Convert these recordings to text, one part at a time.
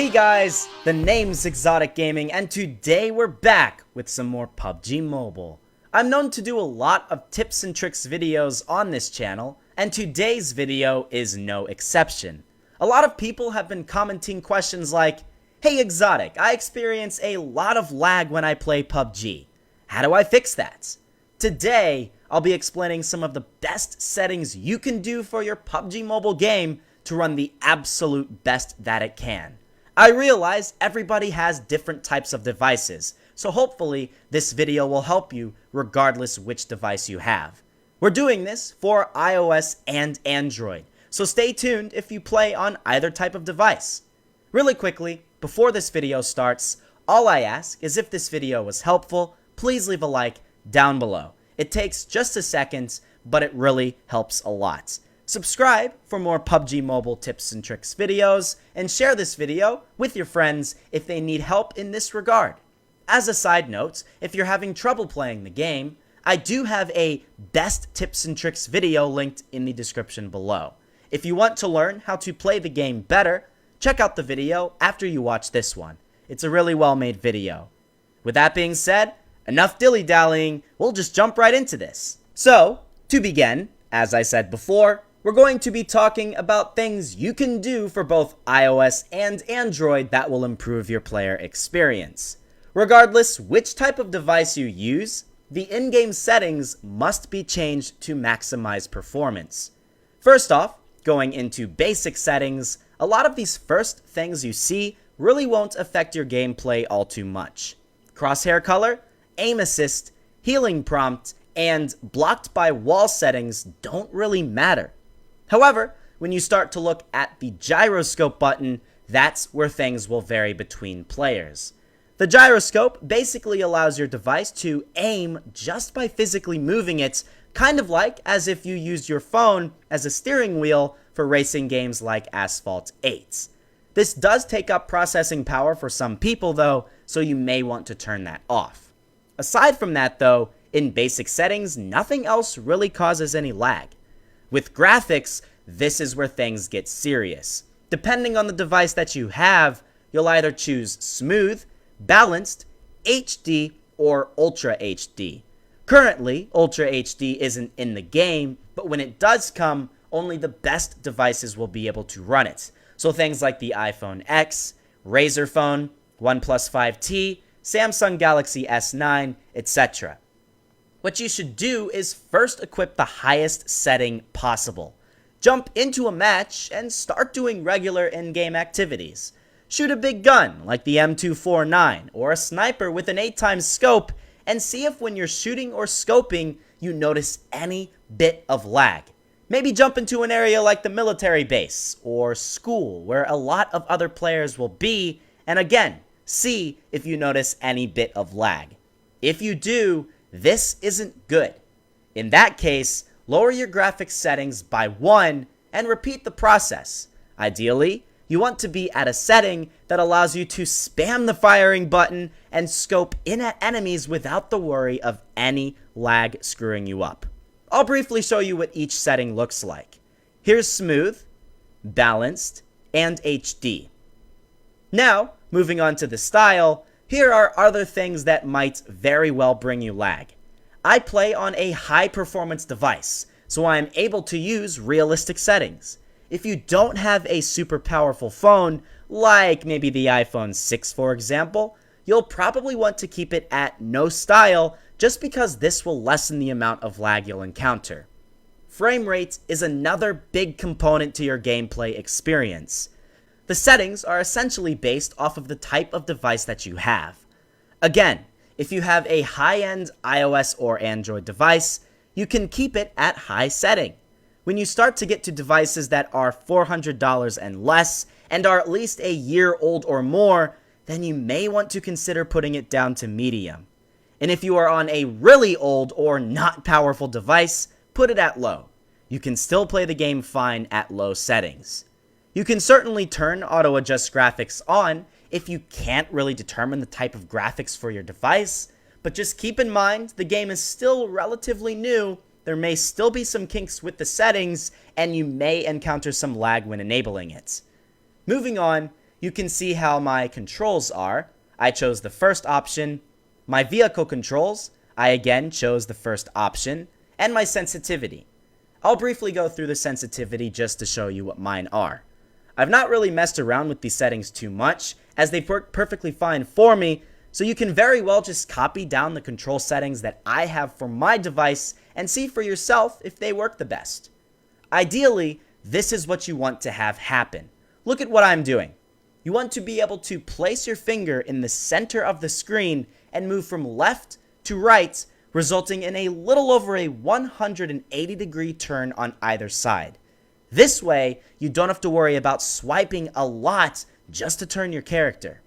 Hey guys, the name's Exotic Gaming, and today we're back with some more PUBG Mobile. I'm known to do a lot of tips and tricks videos on this channel, and today's video is no exception. A lot of people have been commenting questions like, "Hey Exotic, I experience a lot of lag when I play PUBG. How do I fix that?" Today, I'll be explaining some of the best settings you can do for your PUBG Mobile game to run the absolute best that it can. I realize everybody has different types of devices, so hopefully this video will help you regardless which device you have. We're doing this for iOS and Android, so stay tuned if you play on either type of device. Really quickly, before this video starts, all I ask is if this video was helpful, please leave a like down below. It takes just a second, but it really helps a lot. Subscribe for more PUBG Mobile tips and tricks videos, and share this video with your friends if they need help in this regard. As a side note, if you're having trouble playing the game, I do have a best tips and tricks video linked in the description below. If you want to learn how to play the game better, check out the video after you watch this one. It's a really well made video. With that being said, enough dilly-dallying, we'll just jump right into this. So, to begin, as I said before, we're going to be talking about things you can do for both iOS and Android that will improve your player experience. Regardless which type of device you use, the in-game settings must be changed to maximize performance. First off, going into basic settings, a lot of these first things you see really won't affect your gameplay all too much. Crosshair color, aim assist, healing prompt, and blocked by wall settings don't really matter. However, when you start to look at the gyroscope button, that's where things will vary between players. The gyroscope basically allows your device to aim just by physically moving it, kind of like as if you used your phone as a steering wheel for racing games like Asphalt 8. This does take up processing power for some people though, so you may want to turn that off. Aside from that though, in basic settings, nothing else really causes any lag. With graphics, this is where things get serious. Depending on the device that you have, you'll either choose smooth, balanced, HD, or Ultra HD. Currently, Ultra HD isn't in the game, but when it does come, only the best devices will be able to run it. So things like the iPhone X, Razer phone, OnePlus 5T, Samsung Galaxy S9, etc. What you should do is first equip the highest setting possible. Jump into a match and start doing regular in-game activities. Shoot a big gun like the M249 or a sniper with an 8x scope and see if when you're shooting or scoping you notice any bit of lag. Maybe jump into an area like the military base or school where a lot of other players will be, and again, see if you notice any bit of lag. If you do, this isn't good. In that case, lower your graphics settings by 1 and repeat the process. Ideally, you want to be at a setting that allows you to spam the firing button and scope in at enemies without the worry of any lag screwing you up. I'll briefly show you what each setting looks like. Here's smooth, balanced, and HD. Now, moving on to the style, here are other things that might very well bring you lag. I play on a high-performance device, so I am able to use realistic settings. If you don't have a super powerful phone, like maybe the iPhone 6 for example, you'll probably want to keep it at no style just because this will lessen the amount of lag you'll encounter. Frame rate is another big component to your gameplay experience. The settings are essentially based off of the type of device that you have. Again, if you have a high-end iOS or Android device, you can keep it at high setting. When you start to get to devices that are $400 and less and are at least a year old or more, then you may want to consider putting it down to medium. And if you are on a really old or not powerful device, put it at low. You can still play the game fine at low settings. You can certainly turn auto adjust graphics on if you can't really determine the type of graphics for your device, but just keep in mind the game is still relatively new, there may still be some kinks with the settings, and you may encounter some lag when enabling it. Moving on, you can see how my controls are. I chose the first option. My vehicle controls, I again chose the first option. And my sensitivity. I'll briefly go through the sensitivity just to show you what mine are. I've not really messed around with these settings too much, as they've worked perfectly fine for me, so you can very well just copy down the control settings that I have for my device and see for yourself if they work the best. Ideally, this is what you want to have happen. Look at what I'm doing. You want to be able to place your finger in the center of the screen and move from left to right, resulting in a little over a 180-degree turn on either side. This way, you don't have to worry about swiping a lot just to turn your character.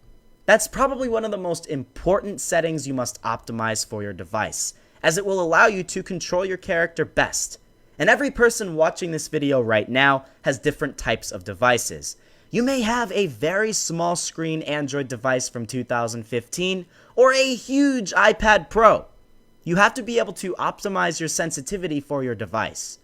That's probably one of the most important settings you must optimize for your device, as it will allow you to control your character best. And every person watching this video right now has different types of devices. You may have a very small screen Android device from 2015 or a huge iPad Pro. You have to be able to optimize your sensitivity for your device.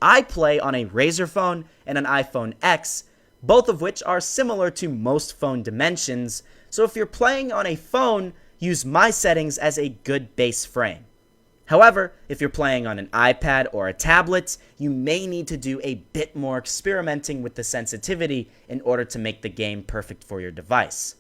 I play on a Razer phone and an iPhone X, both of which are similar to most phone dimensions, so if you're playing on a phone, use my settings as a good base frame. However, if you're playing on an iPad or a tablet, you may need to do a bit more experimenting with the sensitivity in order to make the game perfect for your device.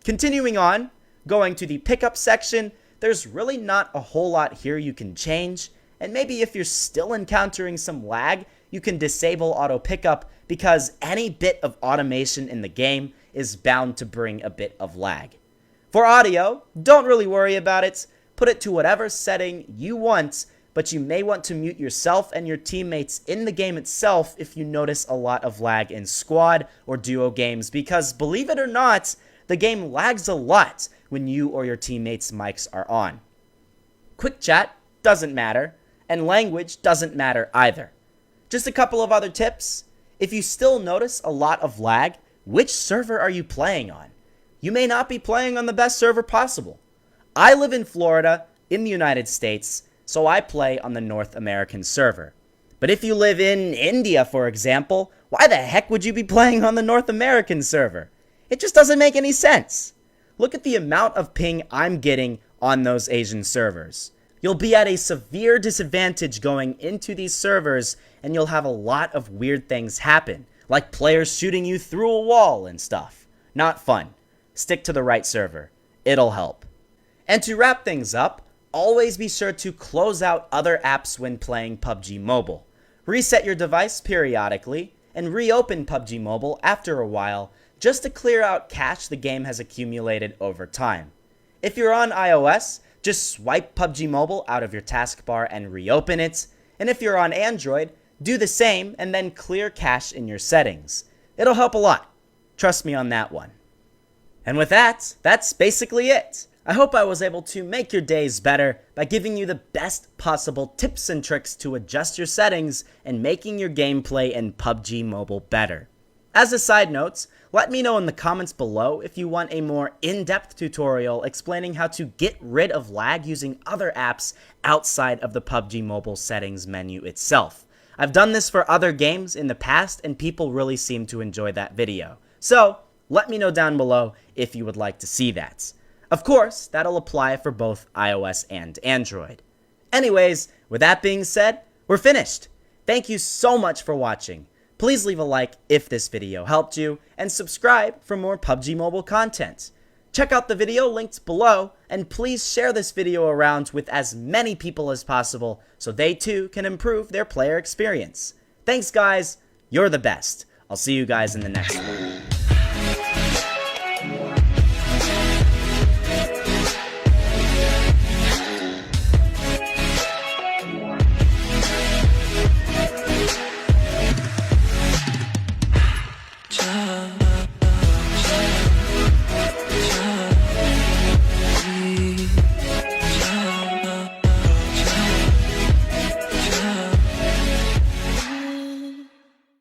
Continuing on, going to the pickup section, there's really not a whole lot here you can change, and maybe if you're still encountering some lag, you can disable auto pickup because any bit of automation in the game is bound to bring a bit of lag. For audio, don't really worry about it. Put it to whatever setting you want, but you may want to mute yourself and your teammates in the game itself if you notice a lot of lag in squad or duo games, because believe it or not, the game lags a lot when you or your teammates' mics are on. Quick chat doesn't matter, and language doesn't matter either. Just a couple of other tips. If you still notice a lot of lag, which server are you playing on? You may not be playing on the best server possible. I live in Florida, in the United States, so I play on the North American server. But if you live in India, for example, why the heck would you be playing on the North American server? It just doesn't make any sense. Look at the amount of ping I'm getting on those Asian servers. You'll be at a severe disadvantage going into these servers, and you'll have a lot of weird things happen, like players shooting you through a wall and stuff. Not fun. Stick to the right server. It'll help. And to wrap things up, always be sure to close out other apps when playing PUBG Mobile. Reset your device periodically, and reopen PUBG Mobile after a while, just to clear out cache the game has accumulated over time. If you're on iOS, just swipe PUBG Mobile out of your taskbar and reopen it, and if you're on Android, do the same and then clear cache in your settings. It'll help a lot. Trust me on that one. And with that, that's basically it. I hope I was able to make your days better by giving you the best possible tips and tricks to adjust your settings and making your gameplay in PUBG Mobile better. As a side note, let me know in the comments below if you want a more in-depth tutorial explaining how to get rid of lag using other apps outside of the PUBG Mobile settings menu itself. I've done this for other games in the past and people really seem to enjoy that video. So, let me know down below if you would like to see that. Of course, that'll apply for both iOS and Android. Anyways, with that being said, we're finished. Thank you so much for watching. Please leave a like if this video helped you, and subscribe for more PUBG Mobile content. Check out the video linked below, and please share this video around with as many people as possible so they too can improve their player experience. Thanks guys, you're the best. I'll see you guys in the next one.